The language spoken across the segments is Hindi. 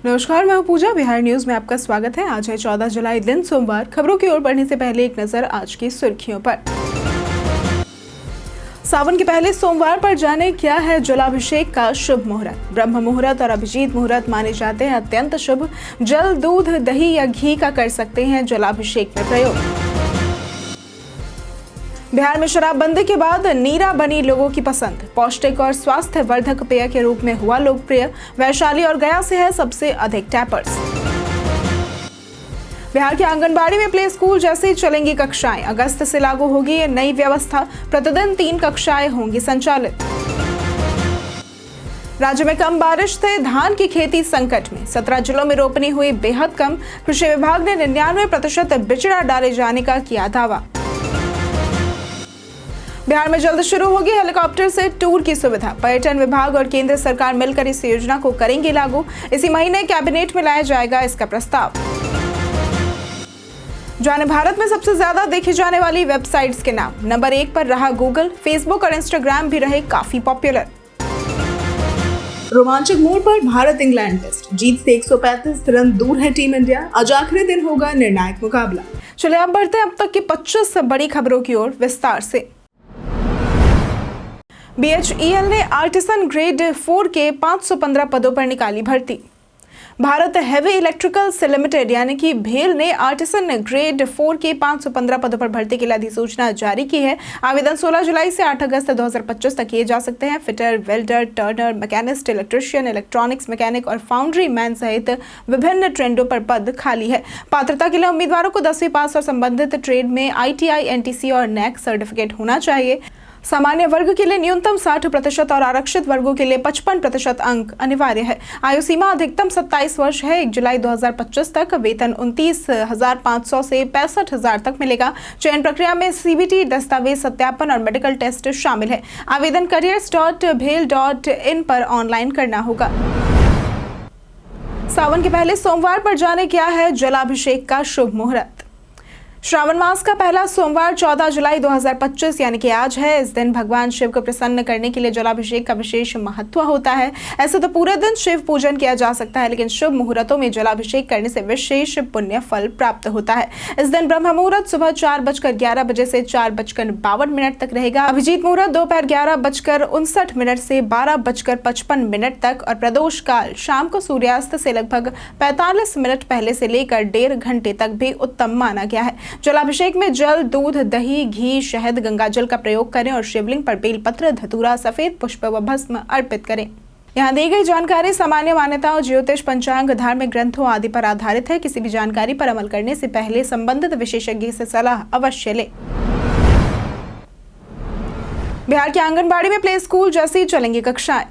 नमस्कार, मैं हूं पूजा। बिहार न्यूज में आपका स्वागत है। आज है 14 जुलाई, दिन सोमवार। खबरों की ओर बढ़ने से पहले एक नजर आज की सुर्खियों पर। सावन के पहले सोमवार पर जाने क्या है जलाभिषेक का शुभ मुहूर्त। ब्रह्म मुहूर्त और अभिजीत मुहूर्त माने जाते हैं अत्यंत शुभ। जल, दूध, दही या घी का कर सकते हैं जलाभिषेक में प्रयोग। बिहार में शराबबंदी के बाद नीरा बनी लोगों की पसंद। पौष्टिक और स्वास्थ्य वर्धक पेय के रूप में हुआ लोकप्रिय। वैशाली और गया से है सबसे अधिक टैपर्स। बिहार के आंगनबाड़ी में प्ले स्कूल जैसे चलेंगी कक्षाएं। अगस्त से लागू होगी ये नई व्यवस्था। प्रतिदिन 3 कक्षाएं होंगी संचालित। राज्य में कम बारिश से धान की खेती संकट में। 17 जिलों में रोपनी हुई बेहद कम। कृषि विभाग ने 99% बिचड़ा डाले जाने का किया दावा। बिहार में जल्द शुरू होगी हेलीकॉप्टर से टूर की सुविधा। पर्यटन विभाग और केंद्र सरकार मिलकर इस योजना को करेंगे लागू। इसी महीने कैबिनेट में लाया जाएगा इसका प्रस्ताव। जाने भारत में सबसे ज्यादा देखी जाने वाली वेबसाइट्स के नाम। नंबर 1 पर रहा गूगल। फेसबुक और इंस्टाग्राम भी रहे काफी पॉपुलर। रोमांचक मोड़ पर भारत इंग्लैंड टेस्ट। जीत से 135 रन दूर है टीम इंडिया। आज आखिरी दिन होगा निर्णायक मुकाबला। चलिए अब बढ़ते हैं अब तक की 25 बड़ी खबरों की ओर विस्तार से। BHEL ने आर्टिसन ग्रेड 4 के 515 पदों पर निकाली भर्ती। भारत हेवी इलेक्ट्रिकल्स लिमिटेड यानी कि भेल ने आर्टिसन ग्रेड 4 के 515 पदों पर भर्ती के लिए अधिसूचना जारी की है। आवेदन 16 जुलाई से 8 अगस्त 2025 तक किए जा सकते हैं। Fitter, welder, Turner, machinist, electrician, electronics mechanic और फाउंड्री मैन सहित विभिन्न ट्रेडों पर पद खाली है। पात्रता के लिए उम्मीदवारों को 10वीं पास और संबंधित ट्रेड में ITI, NTC और NAC सर्टिफिकेट होना चाहिए। सामान्य वर्ग के लिए न्यूनतम 60% और आरक्षित वर्गों के लिए 55% अंक अनिवार्य है। आयु सीमा अधिकतम 27 वर्ष है। 1 जुलाई 2025 तक वेतन 29,500 से 65,000 तक मिलेगा। चयन प्रक्रिया में CBT, दस्तावेज सत्यापन और मेडिकल टेस्ट शामिल है। आवेदन careers.bhel.in पर ऑनलाइन करना होगा। सावन के पहले सोमवार पर जाने क्या है जलाभिषेक का शुभ मुहूर्त। श्रावण मास का पहला सोमवार 14 जुलाई 2025 यानी कि आज है। इस दिन भगवान शिव को प्रसन्न करने के लिए जलाभिषेक का विशेष महत्व होता है। ऐसे तो पूरे दिन शिव पूजन किया जा सकता है, लेकिन शुभ मुहूर्तों में जलाभिषेक करने से विशेष पुण्य फल प्राप्त होता है। इस दिन ब्रह्म मुहूर्त सुबह 4:11 बजे से 4:52 तक रहेगा। अभिजीत मुहूर्त दोपहर 11:59 से 12:55 तक और प्रदोष काल शाम को सूर्यास्त से लगभग 45 मिनट पहले से लेकर 1.5 घंटे तक भी उत्तम माना गया है। जलाभिषेक में जल, दूध, दही, घी, शहद, गंगाजल का प्रयोग करें और शिवलिंग पर बेलपत्र, धतूरा, सफेद पुष्प व भस्म अर्पित करें। यहाँ दी गई जानकारी सामान्य मान्यताओं, ज्योतिष, पंचांग, धार्मिक ग्रंथों आदि पर आधारित है। किसी भी जानकारी पर अमल करने से पहले संबंधित विशेषज्ञ से सलाह अवश्य लें। बिहार के आंगनबाड़ी में प्ले स्कूल जैसी चलेंगी कक्षाएं।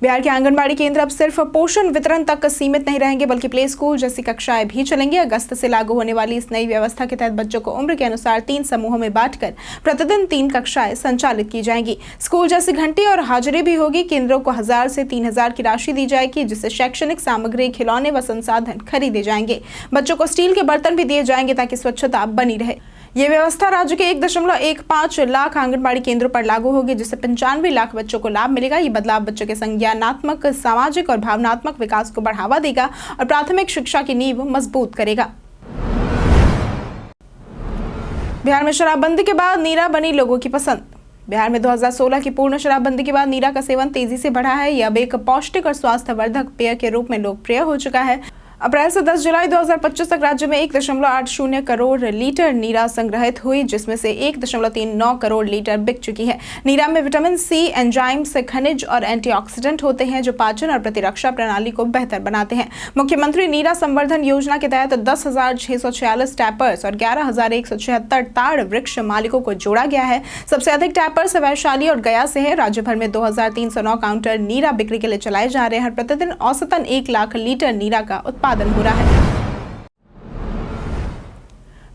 बिहार के आंगनबाड़ी केंद्र अब सिर्फ पोषण वितरण तक सीमित नहीं रहेंगे, बल्कि प्ले स्कूल जैसी कक्षाएं भी चलेंगी। अगस्त से लागू होने वाली इस नई व्यवस्था के तहत बच्चों को उम्र के अनुसार 3 समूहों में बांटकर प्रतिदिन 3 कक्षाएं संचालित की जाएंगी। स्कूल जैसी घंटी और हाजिरी भी होगी। केंद्रों को 1000 से 3000 की राशि दी जाएगी, जिससे शैक्षणिक सामग्री, खिलौने व संसाधन खरीदे जाएंगे। बच्चों को स्टील के बर्तन भी दिए जाएंगे ताकि स्वच्छता बनी रहे। ये व्यवस्था राज्य के 1.15 लाख आंगनबाड़ी केंद्रों पर लागू होगी, जिससे 95 लाख बच्चों को लाभ मिलेगा। ये बदलाव बच्चों के संज्ञानात्मक, सामाजिक और भावनात्मक विकास को बढ़ावा देगा और प्राथमिक शिक्षा की नींव मजबूत करेगा। बिहार में शराबबंदी के बाद नीरा बनी लोगों की पसंद। बिहार में 2016 की पूर्ण शराबबंदी के बाद नीरा का सेवन तेजी से बढ़ा है। यह अब एक पौष्टिक और स्वास्थ्यवर्धक पेय के रूप में लोकप्रिय हो चुका है। अप्रैल से 10 जुलाई 2025 तक राज्य में 1.80 करोड़ लीटर नीरा संग्रहित हुई, जिसमें से 1.39 करोड़ लीटर बिक चुकी है। नीरा में विटामिन C, एंजाइम्स, खनिज और एंटीऑक्सीडेंट होते हैं, जो पाचन और प्रतिरक्षा प्रणाली को बेहतर बनाते हैं। मुख्यमंत्री नीरा संवर्धन योजना के तहत 10,646 टैपर्स और 11,176 ताड़ वृक्ष मालिकों को जोड़ा गया है। सबसे अधिक टैपर्स वैशाली और गया से है। राज्य भर में 2,309 काउंटर नीरा बिक्री के लिए चलाए जा रहे हैं। प्रतिदिन औसतन 1 लाख लीटर नीरा का उत्पादन हो रहा है।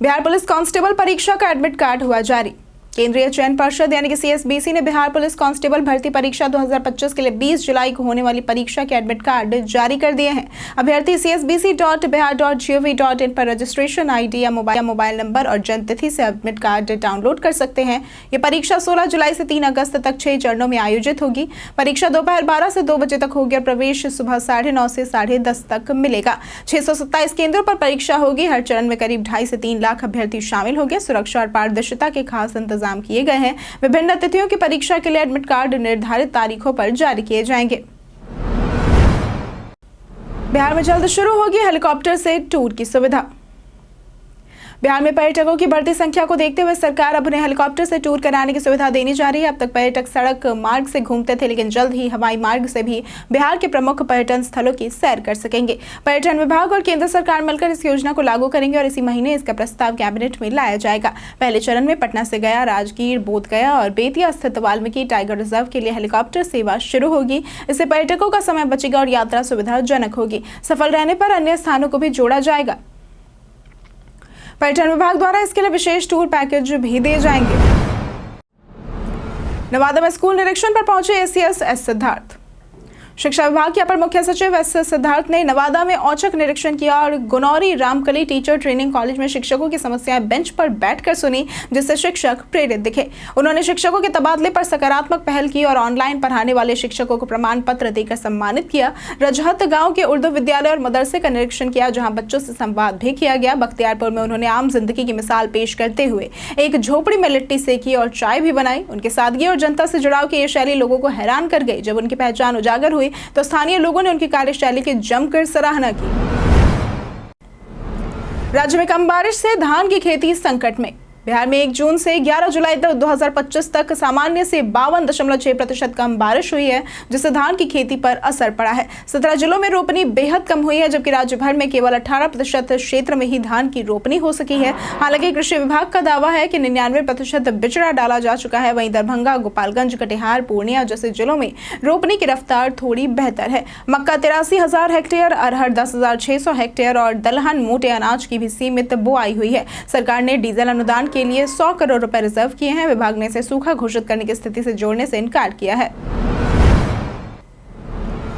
बिहार पुलिस कांस्टेबल परीक्षा का एडमिट कार्ड हुआ जारी। केंद्रीय चयन पर्षद यानी कि CSBC ने बिहार पुलिस कांस्टेबल भर्ती परीक्षा 2025 के लिए 20 जुलाई को होने वाली परीक्षा के एडमिट कार्ड जारी कर दिए हैं। अभ्यर्थी csbc.bihar.gov.in पर रजिस्ट्रेशन ID या मोबाइल नंबर और जन्म तिथि से एडमिट कार्ड डाउनलोड कर सकते हैं। ये परीक्षा 16 जुलाई से 3 अगस्त तक 6 चरणों में आयोजित होगी। परीक्षा दोपहर 12 से 2 बजे तक होगी और प्रवेश सुबह 9:30 से 10:30 तक मिलेगा। 627 केंद्रों पर परीक्षा होगी। हर चरण में करीब 2.5 से 3 लाख अभ्यर्थी शामिल होंगे। सुरक्षा और पारदर्शिता के खास इंतजाम किए गए हैं। विभिन्न तिथियों की परीक्षा के लिए एडमिट कार्ड निर्धारित तारीखों पर जारी किए जाएंगे। बिहार में जल्द शुरू होगी हेलीकॉप्टर से टूर की सुविधा। बिहार में पर्यटकों की बढ़ती संख्या को देखते हुए सरकार अब उन्हें हेलीकॉप्टर से टूर कराने की सुविधा देनी जा रही है। अब तक पर्यटक सड़क मार्ग से घूमते थे, लेकिन जल्द ही हवाई मार्ग से भी बिहार के प्रमुख पर्यटन स्थलों की सैर कर सकेंगे। पर्यटन विभाग और केंद्र सरकार मिलकर इस योजना को लागू करेंगे और इसी महीने इसका प्रस्ताव कैबिनेट में लाया जाएगा। पहले चरण में पटना से गया, राजगीर, बोधगया और बेतिया स्थित वाल्मीकि टाइगर रिजर्व के लिए हेलीकॉप्टर सेवा शुरू होगी। इससे पर्यटकों का समय बचेगा और यात्रा सुविधाजनक होगी। सफल रहने पर अन्य स्थानों को भी जोड़ा जाएगा। पर्यटन विभाग द्वारा इसके लिए विशेष टूर पैकेज भी दिए जाएंगे। नवादा में स्कूल निरीक्षण पर पहुंचे ACS एस सिद्धार्थ। शिक्षा विभाग के अपर मुख्य सचिव एस सिद्धार्थ ने नवादा में औचक निरीक्षण किया और गुनौरी रामकली टीचर ट्रेनिंग कॉलेज में शिक्षकों की समस्याएं बेंच पर बैठकर सुनी, जिससे शिक्षक प्रेरित दिखे। उन्होंने शिक्षकों के तबादले पर सकारात्मक पहल की और ऑनलाइन पढ़ाने वाले शिक्षकों को प्रमाण पत्र देकर सम्मानित किया। रजहत गांव के उर्दू विद्यालय और मदरसे का निरीक्षण किया, जहां बच्चों से संवाद भी किया गया। बख्तियारपुर में उन्होंने आम जिंदगी की मिसाल पेश करते हुए एक झोपड़ी में लिट्टी सेकी और चाय भी बनाई। उनके सादगी और जनता से जुड़ाव की ये शैली लोगों को हैरान कर गई। जब उनकी पहचान उजागर हुई तो स्थानीय लोगों ने उनकी कार्यशैली की जमकर सराहना की। राज्य में कम बारिश से धान की खेती संकट में। बिहार में 1 जून से 11 जुलाई तक 2025 तक सामान्य से 52.6% कम बारिश हुई है, जिससे धान की खेती पर असर पड़ा है। 17 जिलों में रोपनी बेहद कम हुई है, जबकि राज्य भर में केवल 18% क्षेत्र में ही धान की रोपनी हो सकी है। हालांकि कृषि विभाग का दावा है कि 99% बिचड़ा डाला जा चुका है। वहीं दरभंगा, गोपालगंज, कटिहार, पूर्णिया जैसे जिलों में रोपनी की रफ्तार थोड़ी बेहतर है। मक्का 83,000 हेक्टेयर, अरहर 10,600 हेक्टेयर और दलहन मोटे अनाज की भी सीमित बुआई हुई है। सरकार ने डीजल अनुदान के लिए 100 करोड़ रुपए रिजर्व किए हैं। विभाग ने इसे सूखा घोषित करने की स्थिति से जोड़ने से इनकार किया है।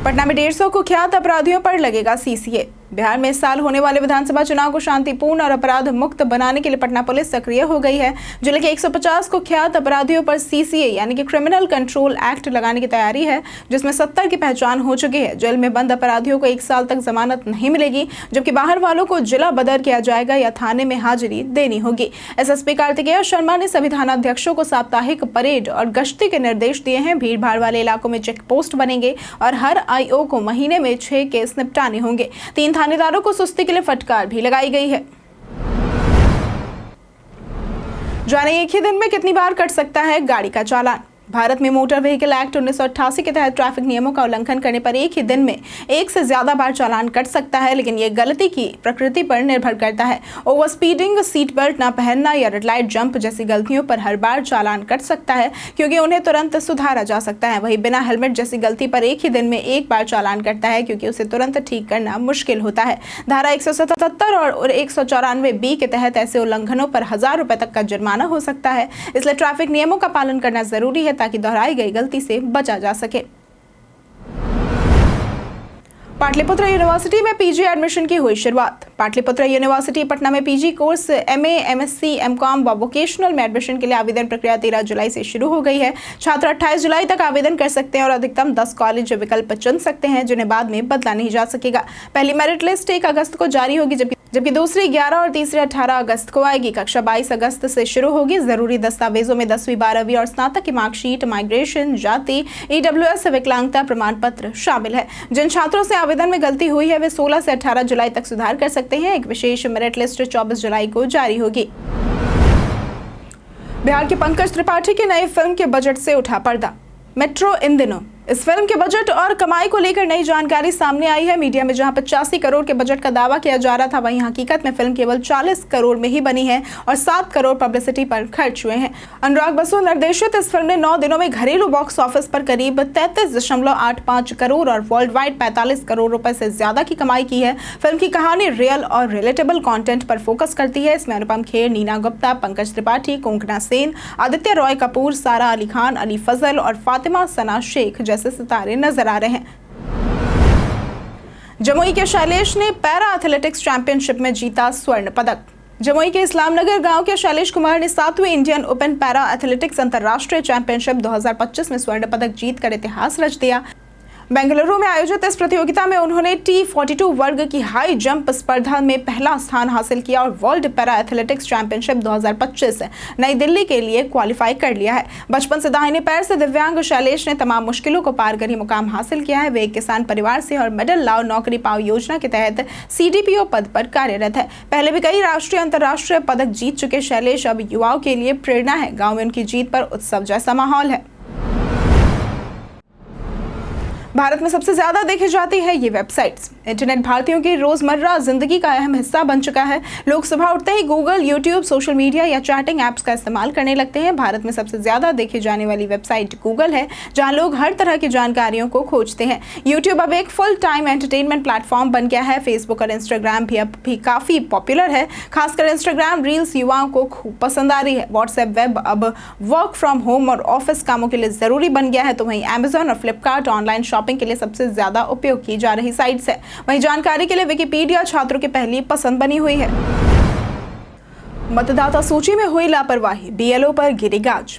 पटना में 150 कुख्यात अपराधियों पर लगेगा CCA। बिहार में इस साल होने वाले विधानसभा चुनाव को शांतिपूर्ण और अपराध मुक्त बनाने के लिए पटना पुलिस सक्रिय हो गई है। जिले के 150 कुख्यात अपराधियों पर CCA यानी कि क्रिमिनल कंट्रोल एक्ट लगाने की तैयारी है, जिसमें 70 की पहचान हो चुकी है। जेल में बंद अपराधियों को 1 साल तक जमानत नहीं मिलेगी, जबकि बाहर वालों को जिला बदर किया जाएगा या थाने में हाजिरी देनी होगी। SSP कार्तिकेय शर्मा ने सभी थानाध्यक्षों को साप्ताहिक परेड और गश्ती के निर्देश दिए हैं। भीड़ भाड़ वाले इलाकों में चेक पोस्ट बनेंगे और हर IO को महीने में 6 केस निपटाने होंगे। 3 थानेदारों को सुस्ती के लिए फटकार भी लगाई गई है। जाने एक ही दिन में कितनी बार कट सकता है गाड़ी का चालान। भारत में मोटर व्हीकल एक्ट 1988 के तहत ट्रैफिक नियमों का उल्लंघन करने पर एक ही दिन में 1 से ज्यादा बार चालान कट सकता है, लेकिन यह गलती की प्रकृति पर निर्भर करता है। ओवर स्पीडिंग, सीट बेल्ट न पहनना या रेड लाइट जंप जैसी गलतियों पर हर बार चालान कट सकता है, क्योंकि उन्हें तुरंत सुधारा जा सकता है। वहीं बिना हेलमेट जैसी गलती पर एक ही दिन में 1 बार चालान कटता है, क्योंकि उसे तुरंत ठीक करना मुश्किल होता है। धारा 177 और 194B के तहत ऐसे उल्लंघनों पर 1000 रुपए तक का जुर्माना हो सकता है। इसलिए ट्रैफिक नियमों का पालन करना जरूरी है, ताकि दोहराई गई गलती से बचा जा सके। पाटलिपुत्र यूनिवर्सिटी में PG एडमिशन की हुई शुरुआत। पाटलिपुत्र यूनिवर्सिटी पटना में PG course MA, MSc, MCOM व वोकेशनल में एडमिशन के लिए आवेदन प्रक्रिया 13 जुलाई से शुरू हो गई है। छात्र 28 जुलाई तक आवेदन कर सकते हैं और अधिकतम 10 कॉलेज विकल्प चुन सकते हैं, जिन्हें बाद में बदला नहीं जा सकेगा। पहली मेरिट लिस्ट 1 अगस्त को जारी होगी, जबकि दूसरी 11 और तीसरी 18 अगस्त को आएगी। कक्षा 22 अगस्त से शुरू होगी। जरूरी दस्तावेजों में 10वीं, 12वीं और स्नातक की मार्कशीट, माइग्रेशन, जाति, EWS विकलांगता प्रमाण पत्र शामिल है। जिन छात्रों से आवेदन में गलती हुई है वे 16 से 18 जुलाई तक सुधार कर सकते हैं। एक विशेष मेरिट लिस्ट 24 जुलाई को जारी होगी। बिहार के पंकज त्रिपाठी की नई फिल्म के बजट से उठा पर्दा। मेट्रो इन दिनों इस फिल्म के बजट और कमाई को लेकर नई जानकारी सामने आई है। मीडिया में जहां 85 करोड़ के बजट का दावा किया जा रहा था, वहीं हकीकत में फिल्म केवल 40 करोड़ में ही बनी है और 7 करोड़ पब्लिसिटी पर खर्च हुए हैं। अनुराग बसु निर्देशित इस फिल्म ने 9 दिनों में घरेलू बॉक्स ऑफिस पर करीब 33.85 करोड़ और वर्ल्ड वाइड 45 करोड़ रुपए से ज्यादा की कमाई की है। फिल्म की कहानी रियल और रिलेटेबल कंटेंट पर फोकस करती है। इसमें अनुपम खेर, नीना गुप्ता, पंकज त्रिपाठी, कोंकणा सेन, आदित्य रॉय कपूर, सारा अली खान, अली फजल और फातिमा सना शेख जैसे सितारे नजर आ रहे हैं। जमुई के शैलेश ने पैरा एथलेटिक्स चैंपियनशिप में जीता स्वर्ण पदक। जमुई के इस्लामनगर गांव के शैलेश कुमार ने 7वीं इंडियन ओपन पैरा एथलेटिक्स अंतर्राष्ट्रीय चैंपियनशिप 2025 में स्वर्ण पदक जीतकर इतिहास रच दिया। बेंगलुरु में आयोजित इस प्रतियोगिता में उन्होंने T42 वर्ग की हाई जंप स्पर्धा में पहला स्थान हासिल किया और वर्ल्ड पैरा एथलेटिक्स चैंपियनशिप 2025 नई दिल्ली के लिए क्वालिफाई कर लिया है। बचपन से दाहिने पैर से दिव्यांग शैलेश ने तमाम मुश्किलों को पार कर ही मुकाम हासिल किया है। वे एक किसान परिवार से और मेडल लाओ नौकरी पाओ योजना के तहत CDPO पद पर कार्यरत है। पहले भी कई राष्ट्रीय अंतर्राष्ट्रीय पदक जीत चुके शैलेश अब युवाओं के लिए प्रेरणा है। गाँव में उनकी जीत पर उत्सव जैसा माहौल है। भारत में सबसे ज्यादा देखी जाती है ये वेबसाइट्स। इंटरनेट भारतीयों की रोजमर्रा जिंदगी का अहम हिस्सा बन चुका है। लोग सुबह उठते ही गूगल, यूट्यूब, सोशल मीडिया या चैटिंग ऐप्स का इस्तेमाल करने लगते हैं। भारत में सबसे ज्यादा देखी जाने वाली वेबसाइट गूगल है, जहां लोग हर तरह की जानकारियों को खोजते हैं। यूट्यूब अब एक फुल टाइम एंटरटेनमेंट प्लेटफॉर्म बन गया है। फेसबुक और इंस्टाग्राम भी अब भी काफी पॉपुलर है। खासकर इंस्टाग्राम रील्स युवाओं को खूब पसंद आ रही है। व्हाट्सएप वेब अब वर्क फ्रॉम होम और ऑफिस कामों के लिए जरूरी बन गया है। तो वहीं अमेजॉन और फ्लिपकार्ट ऑनलाइन शॉपिंग के लिए सबसे ज्यादा उपयोग की जा रही साइट्स है। वहीं जानकारी के लिए विकिपीडिया छात्रों की पहली पसंद बनी हुई है। मतदाता सूची में हुई लापरवाही, BLO पर गिरी गाज।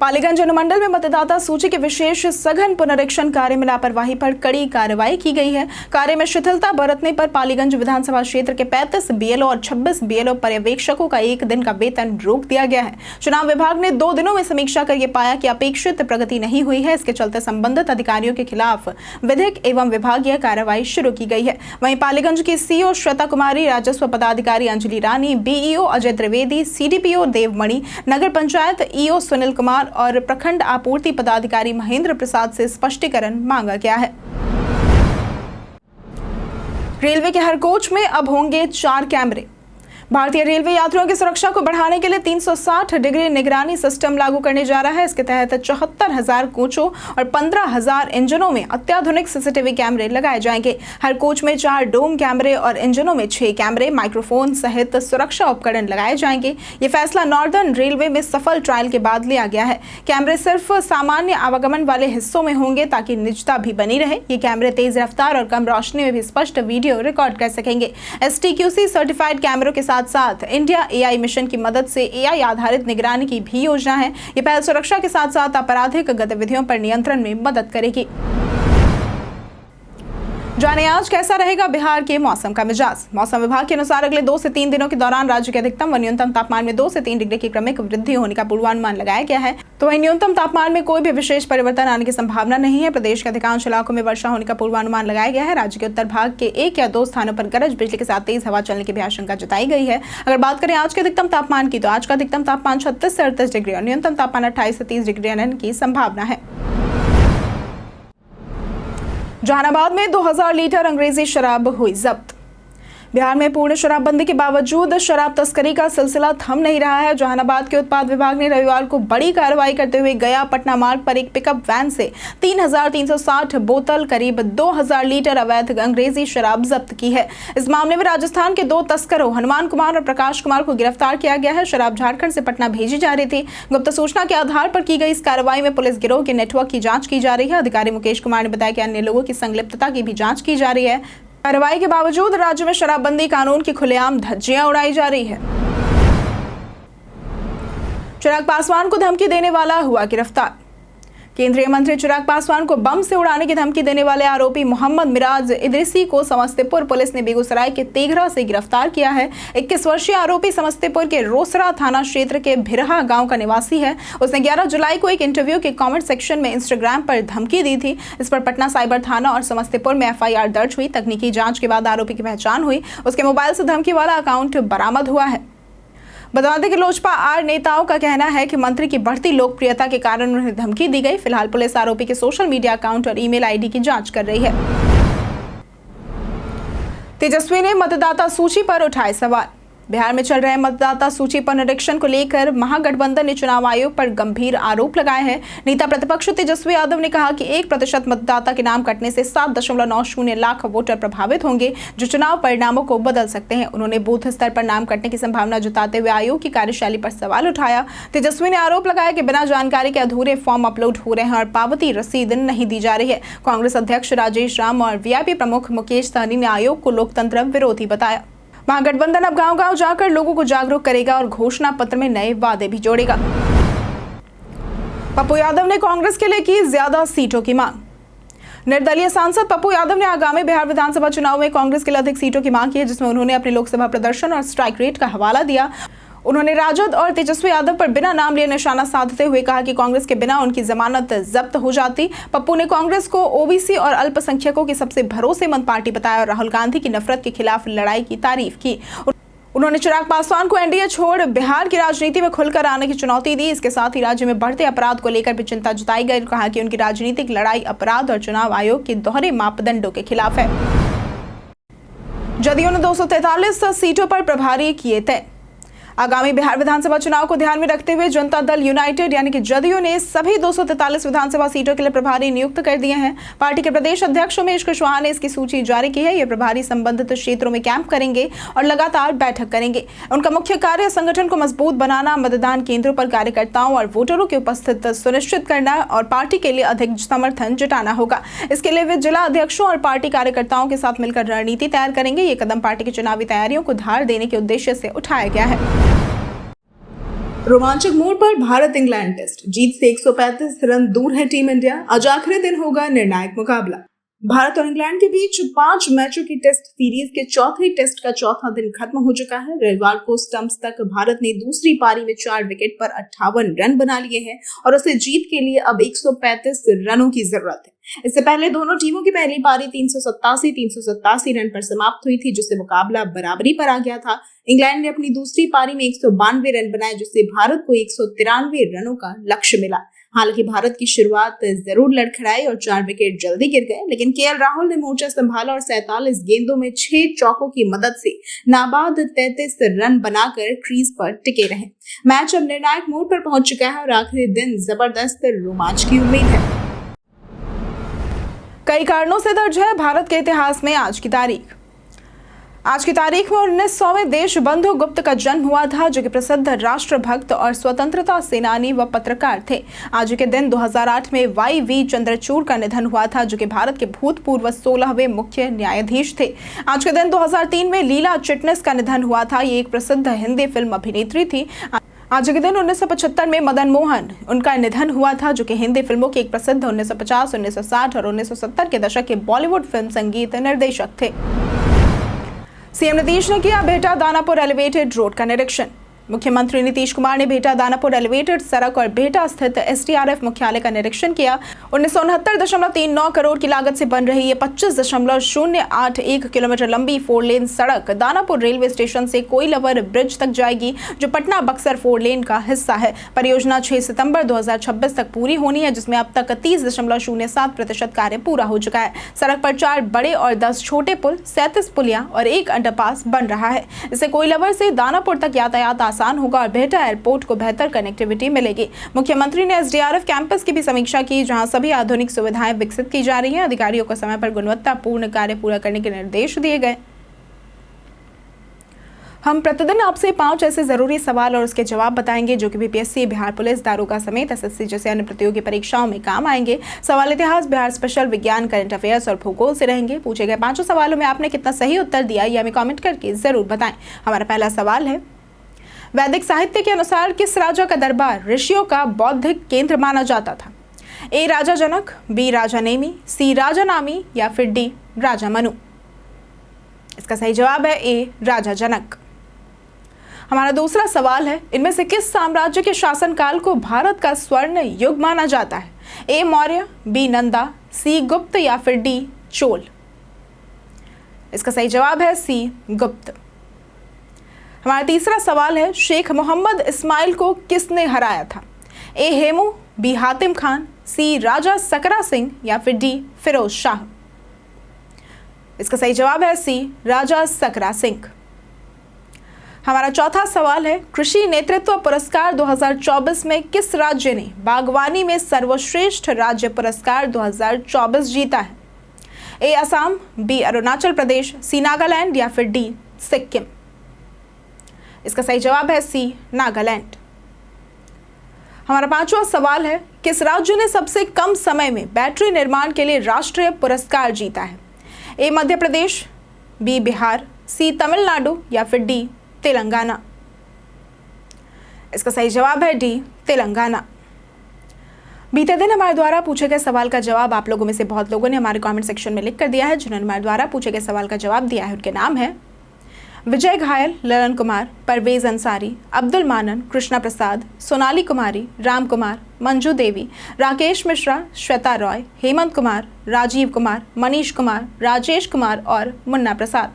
पालीगंज अनुमंडल में मतदाता सूची के विशेष सघन पुनरीक्षण कार्य में लापरवाही पर कड़ी कार्रवाई की गई है। कार्य में शिथिलता बरतने पर पालीगंज विधानसभा क्षेत्र के 35 BLO और 26 BLO पर्यवेक्षकों का 1 दिन का वेतन रोक दिया गया है। चुनाव विभाग ने 2 दिनों में समीक्षा कर यह पाया कि अपेक्षित प्रगति नहीं हुई है। इसके चलते संबंधित अधिकारियों के खिलाफ विधिक एवं विभागीय कार्रवाई शुरू की गई है। वहीं पालीगंज की CO श्वेता कुमारी, राजस्व पदाधिकारी अंजलि रानी, BEO अजय त्रिवेदी, CDPO देवमणि, नगर पंचायत EO सुनील कुमार और प्रखंड आपूर्ति पदाधिकारी महेंद्र प्रसाद से स्पष्टीकरण मांगा गया है। रेलवे के हर कोच में अब होंगे 4 कैमरे। भारतीय रेलवे यात्रियों की सुरक्षा को बढ़ाने के लिए 360 डिग्री निगरानी सिस्टम लागू करने जा रहा है। इसके तहत 74,000 कोचों और 15,000 इंजनों में अत्याधुनिक CCTV कैमरे लगाए जाएंगे। हर कोच में 4 डोम कैमरे और इंजनों में 6 कैमरे, माइक्रोफोन सहित सुरक्षा उपकरण लगाए जाएंगे। ये फैसला नॉर्दर्न रेलवे में सफल ट्रायल के बाद लिया गया है। कैमरे सिर्फ सामान्य आवागमन वाले हिस्सों में होंगे ताकि निजता भी बनी रहे। ये कैमरे तेज रफ्तार और कम रोशनी में भी स्पष्ट वीडियो रिकॉर्ड कर सकेंगे। STQC सर्टिफाइड कैमरों के साथ इंडिया AI मिशन की मदद से AI आधारित निगरानी की भी योजना है। ये पहल सुरक्षा के साथ साथ आपराधिक गतिविधियों पर नियंत्रण में मदद करेगी। जाने आज कैसा रहेगा बिहार के मौसम का मिजाज। मौसम विभाग के अनुसार अगले 2 से 3 दिनों के दौरान राज्य के अधिकतम व न्यूनतम तापमान में 2 से 3 डिग्री की क्रमिक वृद्धि होने का पूर्वानुमान लगाया गया है। तो वहीं न्यूनतम तापमान में कोई भी विशेष परिवर्तन आने की संभावना नहीं है। प्रदेश के अधिकांश इलाकों में वर्षा होने का पूर्वानुमान लगाया गया है। राज्य के उत्तर भाग के 1 या 2 स्थानों पर गरज बिजली के साथ तेज हवा चलने की भी आशंका जताई गई है। अगर बात करें आज के अधिकतम तापमान की, तो आज का अधिकतम तापमान 36 से 38 डिग्री और न्यूनतम तापमान 28 से 30 डिग्री रहने की संभावना है। जहानाबाद में 2000 लीटर अंग्रेजी शराब हुई जब्त। बिहार में पूर्ण शराबबंदी के बावजूद शराब तस्करी का सिलसिला थम नहीं रहा है। जहानाबाद के उत्पाद विभाग ने रविवार को बड़ी कार्रवाई करते हुए गया पटना मार्ग पर एक पिकअप वैन से 3,360 बोतल करीब 2000 लीटर अवैध अंग्रेजी शराब जब्त की है। इस मामले में राजस्थान के 2 तस्करों हनुमान कुमार और प्रकाश कुमार को गिरफ्तार किया गया है। शराब झारखंड से पटना भेजी जा रही थी। गुप्त सूचना के आधार पर की गई इस कार्रवाई में पुलिस गिरोह के नेटवर्क की जाँच की जा रही है। अधिकारी मुकेश कुमार ने बताया कि अन्य लोगों की संलिप्तता की भी जाँच की जा रही है। कार्रवाई के बावजूद राज्य में शराबबंदी कानून की खुलेआम धज्जियां उड़ाई जा रही है। चिराग पासवान को धमकी देने वाला हुआ गिरफ्तार। केंद्रीय मंत्री चिराग पासवान को बम से उड़ाने की धमकी देने वाले आरोपी मोहम्मद मिराज इदरीसी को समस्तीपुर पुलिस ने बेगूसराय के तेघरा से गिरफ्तार किया है। 21 वर्षीय आरोपी समस्तीपुर के रोसड़ा थाना क्षेत्र के भिरहा गांव का निवासी है। उसने 11 जुलाई को एक इंटरव्यू के कमेंट सेक्शन में इंस्टाग्राम पर धमकी दी थी। इस पर पटना साइबर थाना और समस्तीपुर में FIR दर्ज हुई। तकनीकी जाँच के बाद आरोपी की पहचान हुई। उसके मोबाइल से धमकी वाला अकाउंट बरामद हुआ है। बता दें कि लोजपा आर नेताओं का कहना है कि मंत्री की बढ़ती लोकप्रियता के कारण उन्हें धमकी दी गई। फिलहाल पुलिस आरोपी के सोशल मीडिया अकाउंट और ईमेल आईडी की जांच कर रही है। तेजस्वी ने मतदाता सूची पर उठाए सवाल। बिहार में चल रहे मतदाता सूची पुनरीक्षण को लेकर महागठबंधन ने चुनाव आयोग पर गंभीर आरोप लगाए हैं। नेता प्रतिपक्ष तेजस्वी यादव ने कहा कि 1% मतदाता के नाम कटने से 7.90 लाख वोटर प्रभावित होंगे, जो चुनाव परिणामों को बदल सकते हैं। उन्होंने बूथ स्तर पर नाम कटने की संभावना जताते हुए आयोग की कार्यशैली पर सवाल उठाया। तेजस्वी ने आरोप लगाया कि बिना जानकारी के अधूरे फॉर्म अपलोड हो रहे हैं और पावती रसीद नहीं दी जा रही है। कांग्रेस अध्यक्ष राजेश राम और वीआईपी प्रमुख मुकेश सहनी ने आयोग को लोकतंत्र विरोधी बताया। महागठबंधन अब गांव-गांव जाकर लोगों को जागरूक करेगा और घोषणा पत्र में नए वादे भी जोड़ेगा। पप्पू यादव ने कांग्रेस के लिए की ज्यादा सीटों की मांग। निर्दलीय सांसद पप्पू यादव ने आगामी बिहार विधानसभा चुनाव में कांग्रेस के लिए अधिक सीटों की मांग की है, जिसमें उन्होंने अपने लोकसभा प्रदर्शन और स्ट्राइक रेट का हवाला दिया। उन्होंने राजद और तेजस्वी यादव पर बिना नाम लिए निशाना साधते हुए कहा कि कांग्रेस के बिना उनकी जमानत जब्त हो जाती। पप्पू ने कांग्रेस को ओबीसी और अल्पसंख्यकों की सबसे भरोसेमंद पार्टी बताया और राहुल गांधी की नफरत के खिलाफ लड़ाई की तारीफ की। उन्होंने चिराग पासवान को एनडीए छोड़ बिहार की राजनीति में खुलकर आने की चुनौती दी। इसके साथ ही राज्य में बढ़ते अपराध को लेकर भी चिंता जताई गई। कहा कि उनकी राजनीतिक लड़ाई अपराध और चुनाव आयोग के दोहरे मापदंडों के खिलाफ है। जदयू ने 243 सीटों पर प्रभारी किए तय। आगामी बिहार विधानसभा चुनाव को ध्यान में रखते हुए जनता दल यूनाइटेड यानी कि जदयू ने सभी 243 विधानसभा सीटों के लिए प्रभारी नियुक्त कर दिए हैं। पार्टी के प्रदेश अध्यक्ष उमेश कुशवाहा ने इसकी सूची जारी की है। ये प्रभारी संबंधित क्षेत्रों में कैंप करेंगे और लगातार बैठक करेंगे। उनका मुख्य कार्य संगठन को मजबूत बनाना, मतदान केंद्रों पर कार्यकर्ताओं और वोटरों की उपस्थिति सुनिश्चित करना और पार्टी के लिए अधिक समर्थन जुटाना होगा। इसके लिए वे जिला अध्यक्षों और पार्टी कार्यकर्ताओं के साथ मिलकर रणनीति तैयार करेंगे। ये कदम पार्टी की चुनावी तैयारियों को धार देने के उद्देश्य से उठाया गया है। रोमांचक मोड़ पर भारत इंग्लैंड टेस्ट, जीत से 135 रन दूर है टीम इंडिया। आज आखिरी दिन होगा निर्णायक मुकाबला। भारत और इंग्लैंड के बीच 5 मैचों की टेस्ट सीरीज के चौथे टेस्ट का चौथा दिन खत्म हो चुका है। रविवार को स्टंप्स तक भारत ने दूसरी पारी में 4 विकेट पर 58 रन बना लिए हैं और उसे जीत के लिए अब 135 रनों की जरूरत है। इससे पहले दोनों टीमों की पहली पारी 387 रन पर समाप्त हुई थी, जिससे मुकाबला बराबरी पर आ गया था। इंग्लैंड ने अपनी दूसरी पारी में 192 रन बनाए, जिससे भारत को 193 रनों का लक्ष्य मिला। हालांकि भारत की शुरुआत जरूर लड़खड़ाई और 4 विकेट जल्दी गिर गए, लेकिन केएल राहुल ने मोर्चा संभाला और 47 गेंदों में 6 चौकों की मदद से नाबाद 33 रन बनाकर क्रीज पर टिके रहे। मैच अब निर्णायक मोड़ पर पहुंच चुका है और आखिरी दिन जबरदस्त रोमांच की उम्मीद है। कई कारणों से दर्ज है भारत के इतिहास में आज की तारीख। आज की तारीख में 1900वें देशबंधु गुप्त का जन्म हुआ था, जो कि प्रसिद्ध राष्ट्रभक्त और स्वतंत्रता सेनानी व पत्रकार थे। आज के दिन 2008 में वाई.वी. चंद्रचूड़ का निधन हुआ था, जो कि भारत के भूतपूर्व 16वें मुख्य न्यायाधीश थे। आज के दिन 2003 में लीला चिटनिस का निधन हुआ था। ये एक प्रसिद्ध हिंदी फिल्म अभिनेत्री थी। आज के दिन 1975 में मदन मोहन उनका निधन हुआ था, जो कि हिंदी फिल्मों के एक प्रसिद्ध 1950, 1960 और 1970 के दशक के बॉलीवुड फिल्म संगीत निर्देशक थे। सीएम नीतीश ने किया भेटा दानापुर एलिवेटेड रोड का निरीक्षण। मुख्यमंत्री नीतीश कुमार ने भेटा दानापुर एलिवेटेड सड़क और भेटा स्थित एसडीआरएफ मुख्यालय का निरीक्षण किया। 1969.39 करोड़ की लागत से बन रही ये 25.081 किलोमीटर लंबी 4 लेन सड़क दानापुर रेलवे स्टेशन से कोइलवर ब्रिज तक जाएगी, जो पटना बक्सर 4 लेन का हिस्सा है। परियोजना 6 सितंबर 2026 तक पूरी होनी है, जिसमें अब तक 30.07% कार्य पूरा हो चुका है। सड़क पर 4 बड़े और 10 छोटे पुल, 37 पुलिया और 1 अंडरपास बन रहा है। इससे कोइलवर से दानापुर तक यातायात आसान होगा और भेटा एयरपोर्ट को बेहतर कनेक्टिविटी मिलेगी। मुख्यमंत्री ने एसडीआरएफ कैंपस की भी समीक्षा की, जहां सभी आधुनिक सुविधाएं विकसित की जा रही हैं। अधिकारियों को समय पर गुणवत्तापूर्ण कार्य पूरा करने के निर्देश दिए गए। हम प्रतिदिन आपसे 5 ऐसे जरूरी सवाल और उसके जवाब बताएंगे, जो कि बीपीएससी, बिहार पुलिस, दारोगा समेत एसएससी जैसे अन्य प्रतियोगी परीक्षाओं में काम आएंगे। सवाल इतिहास, बिहार स्पेशल, विज्ञान, करंट अफेयर्स और भूगोल से रहेंगे। पूछे गए 5 सवालों में आपने कितना सही उत्तर दिया, ये हमें कमेंट करके जरूर बताएं। हमारा पहला सवाल है, वैदिक साहित्य के अनुसार किस राजा का दरबार ऋषियों का बौद्धिक केंद्र माना जाता था? ए राजा जनक, बी राजा नेमी, सी राजा नामी या फिर डी राजा मनु। इसका सही जवाब है ए राजा जनक। हमारा दूसरा सवाल है, इनमें से किस साम्राज्य के शासनकाल को भारत का स्वर्ण युग माना जाता है? ए मौर्य, बी नंदा, सी गुप्त या फिर डी चोल। इसका सही जवाब है सी गुप्त। हमारा तीसरा सवाल है, शेख मोहम्मद इस्माइल को किसने हराया था? ए हेमू, बी हातिम खान, सी राजा सकरा सिंह या फिर डी फिरोज शाह। इसका सही जवाब है सी राजा सकरा सिंह। हमारा चौथा सवाल है, कृषि नेतृत्व पुरस्कार 2024 में किस राज्य ने बागवानी में सर्वश्रेष्ठ राज्य पुरस्कार 2024 जीता है? ए असम, बी अरुणाचल प्रदेश, सी नागालैंड या फिर डी सिक्किम। इसका सही जवाब है सी नागालैंड। हमारा पांचवा सवाल है, किस राज्य ने सबसे कम समय में बैटरी निर्माण के लिए राष्ट्रीय पुरस्कार जीता है? ए मध्य प्रदेश, बी बिहार, सी तमिलनाडु या फिर डी तेलंगाना। इसका सही जवाब है डी तेलंगाना। बीते दिन हमारे द्वारा पूछे गए सवाल का जवाब आप लोगों में से बहुत लोगों ने हमारे कमेंट सेक्शन में लिख कर दिया है। जिन्होंने हमारे द्वारा पूछे गए सवाल का जवाब दिया है उनके नाम है विजय घायल, ललन कुमार, परवेज अंसारी, अब्दुल मानन, कृष्णा प्रसाद, सोनाली कुमारी, राम कुमार, मंजू देवी, राकेश मिश्रा, श्वेता रॉय, हेमंत कुमार, राजीव कुमार, मनीष कुमार, राजेश कुमार और मुन्ना प्रसाद।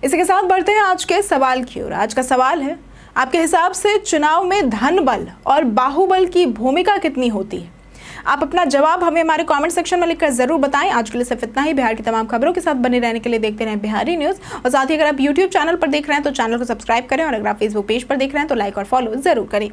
इसी के साथ बढ़ते हैं आज के सवाल की ओर। आज का सवाल है, आपके हिसाब से चुनाव में धन बल और बाहुबल की भूमिका कितनी होती है? आप अपना जवाब हमें हमारे कमेंट सेक्शन में लिखकर जरूर बताएं। आज के लिए सिर्फ इतना ही। बिहार की तमाम खबरों के साथ बने रहने के लिए देखते रहें बिहारी न्यूज़। और साथ ही अगर आप यूट्यूब चैनल पर देख रहे हैं तो चैनल को सब्सक्राइब करें, और अगर आप फेसबुक पेज पर देख रहे हैं तो लाइक और फॉलो जरूर करें।